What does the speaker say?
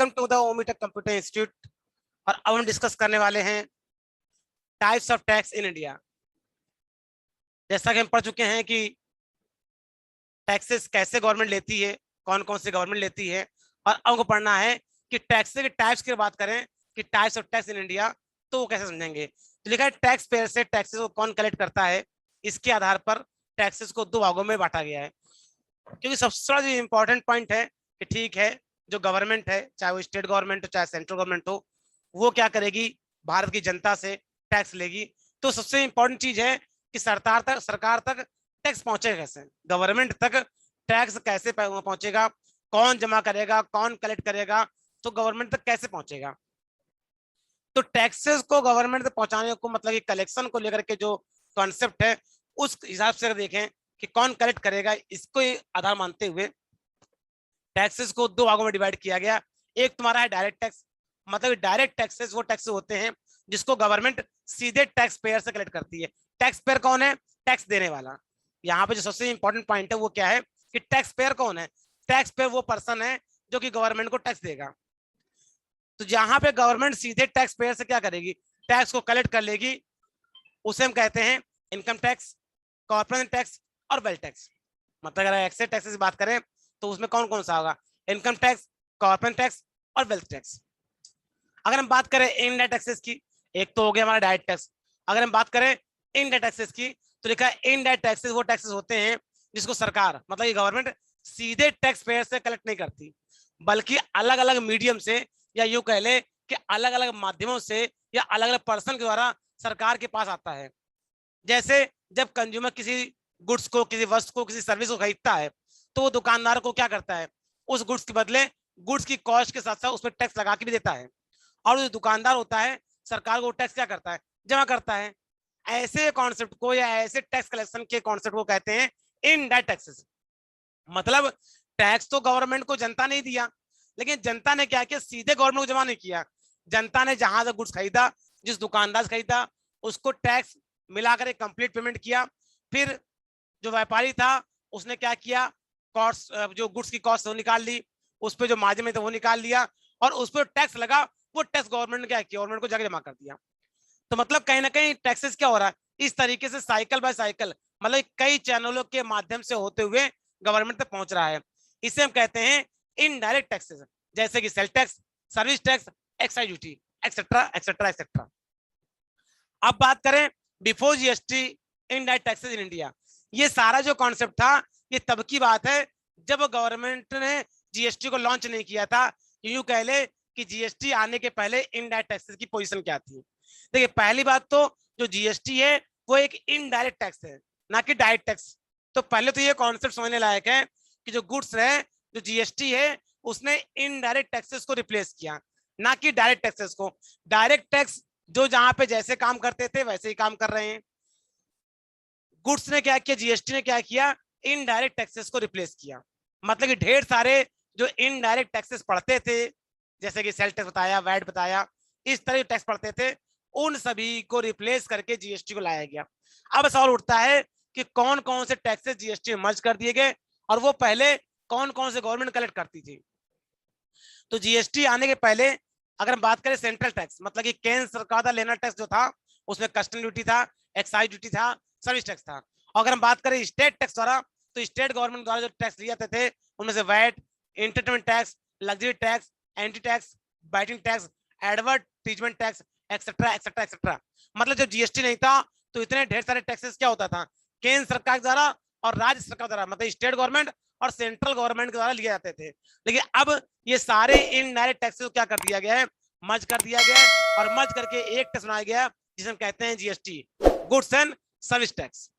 Welcome to the Omitech computer institute. और अब हम डिस्कस करने वाले हैं types of tax in India. जैसा कि हम पढ़ चुके हैं कि टैक्सेस कैसे गवर्नमेंट लेती है, कौन कौन से गवर्नमेंट लेती है, और अब हमको पढ़ना है कि टैक्सेस के टाइप्स की बात करें कि types of tax in India, तो वो कैसे समझेंगे। तो लिखा है टैक्स पेयर से टैक्सेस को कौन कलेक्ट करता है, इसके आधार पर टैक्सेस को दो भागों में बांटा गया है। क्योंकि सबसे बड़ा जो इंपॉर्टेंट पॉइंट है कि ठीक है, जो गवर्नमेंट है, चाहे वो स्टेट गवर्नमेंट हो चाहे सेंट्रल गवर्नमेंट हो, वो क्या करेगी, भारत की जनता से टैक्स लेगी। तो सबसे इंपॉर्टेंट चीज है कि सरकार तक टैक्स पहुंचेगा कैसे, गवर्नमेंट तक टैक्स कैसे पहुंचेगा, कौन जमा करेगा, कौन कलेक्ट करेगा, तो गवर्नमेंट तक कैसे पहुंचेगा। तो टैक्सेस को गवर्नमेंट तक पहुंचाने को मतलब कि कलेक्शन को लेकर के जो कॉन्सेप्ट है, उस हिसाब से देखें कि कौन कलेक्ट करेगा, इसको आधार मानते हुए टैक्सेस को दो भागों में डिवाइड किया गया। एक तुम्हारा है डायरेक्ट टैक्स, मतलब डायरेक्ट टैक्सेस वो टैक्स होते हैं जिसको गवर्नमेंट सीधे टैक्स पेयर से कलेक्ट करती है। टैक्स पेयर कौन है, टैक्स देने वाला। यहाँ पे जो सबसे इंपॉर्टेंट पॉइंट है वो क्या है कि टैक्स पेयर कौन है, टैक्स पेयर वो पर्सन है जो कि गवर्नमेंट को टैक्स देगा। तो जहां पे गवर्नमेंट सीधे टैक्स पेयर से क्या करेगी, टैक्स को कलेक्ट कर लेगी, उसे हम कहते हैं इनकम टैक्स, कॉर्पोरेशन टैक्स और वेल्थ टैक्स। मतलब अगर एक्सेस टैक्सेस की बात करें तो उसमें कौन कौन सा होगा, इनकम टैक्स, कॉर्पोरेशन टैक्स और वेल्थ टैक्स। अगर हम बात करें इनडायरेक्ट टैक्सेस की, एक तो हो गया हमारा डायरेक्ट टैक्स। अगर हम बात करें इनडायरेक्ट टैक्सेस की, तो लिखा है इनडायरेक्ट टैक्सेस वो टैक्सेस होते हैं जिसको सरकार मतलब ये गवर्नमेंट सीधे टैक्स पेयर से कलेक्ट नहीं करती, बल्कि अलग अलग मीडियम से, या यूं कह ले कि अलग अलग माध्यमों से या अलग अलग पर्सन के द्वारा सरकार के पास आता है। जैसे जब कंज्यूमर किसी गुड्स को, किसी वस्तु को, किसी सर्विस को खरीदता है, तो वो दुकानदार को क्या करता है, उस गुड्स के बदले गुड्स की कॉस्ट के साथ साथ उसमें टैक्स लगा के भी देता है। और जो दुकानदार होता है सरकार को टैक्स क्या करता है, जमा करता है। ऐसे कॉन्सेप्ट को या ऐसे टैक्स कलेक्शन के कॉन्सेप्ट को कहते हैं इनडायरेक्ट टैक्सेस। मतलब टैक्स तो गवर्नमेंट को जनता ने दिया, लेकिन जनता ने क्या किया, सीधे गवर्नमेंट को जमा नहीं किया। जनता ने जहां से गुड्स खरीदा, जिस दुकानदार से खरीदा, उसको टैक्स मिलाकर एक कंप्लीट पेमेंट किया। फिर जो व्यापारी था उसने क्या किया, कॉस्ट, जो गुड्स की कॉस्ट वो निकाल ली, उस पर जो मार्जिन में था वो निकाल लिया, और उस पर टैक्स लगा, वो टैक्स गवर्नमेंट ने क्या किया, गवर्नमेंट को जाकर जमा कर दिया। तो मतलब कहीं ना कहीं टैक्सेस क्या हो रहा है, इस तरीके से साइकिल बाय साइकिल, मतलब कई चैनलों के माध्यम से होते हुए गवर्नमेंट तक पहुंच रहा है। इसे हम कहते हैं इनडायरेक्ट टैक्सेस, जैसे कि sale tax, service tax, excise duty, etcetera etcetera etcetera. अब बात करें before GST indirect taxes in India, ये सारा जो कॉन्सेप्ट था ये तब की बात है जब गवर्नमेंट ने जीएसटी को लॉन्च नहीं किया था। यूं कह ले कि जीएसटी आने के पहले इनडायरेक्ट टैक्सेस की पोजीशन क्या थी। देखिए पहली बात तो जो जीएसटी है वो एक इनडायरेक्ट टैक्स है, ना कि डायरेक्ट टैक्स। तो पहले तो ये कॉन्सेप्ट समझने लायक है कि जो गुड्स है, जो जीएसटी है, उसने इनडायरेक्ट टैक्सेस को रिप्लेस किया, ना कि डायरेक्ट टैक्सेस को। डायरेक्ट टैक्स जो जहां पे जैसे काम करते थे वैसे ही काम कर रहे हैं। गुड्स ने क्या किया, जीएसटी ने क्या किया, इनडायरेक्ट टैक्सेस को रिप्लेस किया। मतलब कि ढेर सारे जो इनडायरेक्ट टैक्सेस पढ़ते थे, जैसे कि सेल टैक्स बताया, वैट बताया, इस तरह टैक्स पढ़ते थे, उन सभी को रिप्लेस करके जीएसटी को लाया गया। अब सवाल उठता है कि कौन कौन से टैक्सेस जीएसटी में मर्ज कर दिए गए, और वो पहले कौन कौन से गवर्नमेंट कलेक्ट करती थी। तो जीएसटी आने के पहले अगर हम बात करें सेंट्रल टैक्स, मतलब कि केंद्र सरकार का लेना टैक्स जो था, उसमें कस्टम ड्यूटी था, एक्साइज ड्यूटी था, सर्विस टैक्स था। और अगर हम बात करें स्टेट टैक्स द्वारा, तो स्टेट गवर्नमेंट द्वारा जो टैक्स लिए जाते थे उनमें से VAT, entertainment tax, luxury tax, anti tax, betting tax, advertisement tax, etcetera etcetera etcetera. मतलब जब जीएसटी नहीं था तो इतने ढेर सारे टैक्सेस क्या होता था, केंद्र सरकार द्वारा और राज्य सरकार द्वारा, मतलब स्टेट गवर्नमेंट और सेंट्रल गवर्नमेंट के द्वारा लिए जाते थे। लेकिन अब ये सारे इनडायरेक्ट टैक्सेस को क्या कर दिया गया है, मर्ज कर दिया गया है, और मर्ज करके एक टैक्स बनाया गया जिसे हम कहते हैं GST, goods and service tax.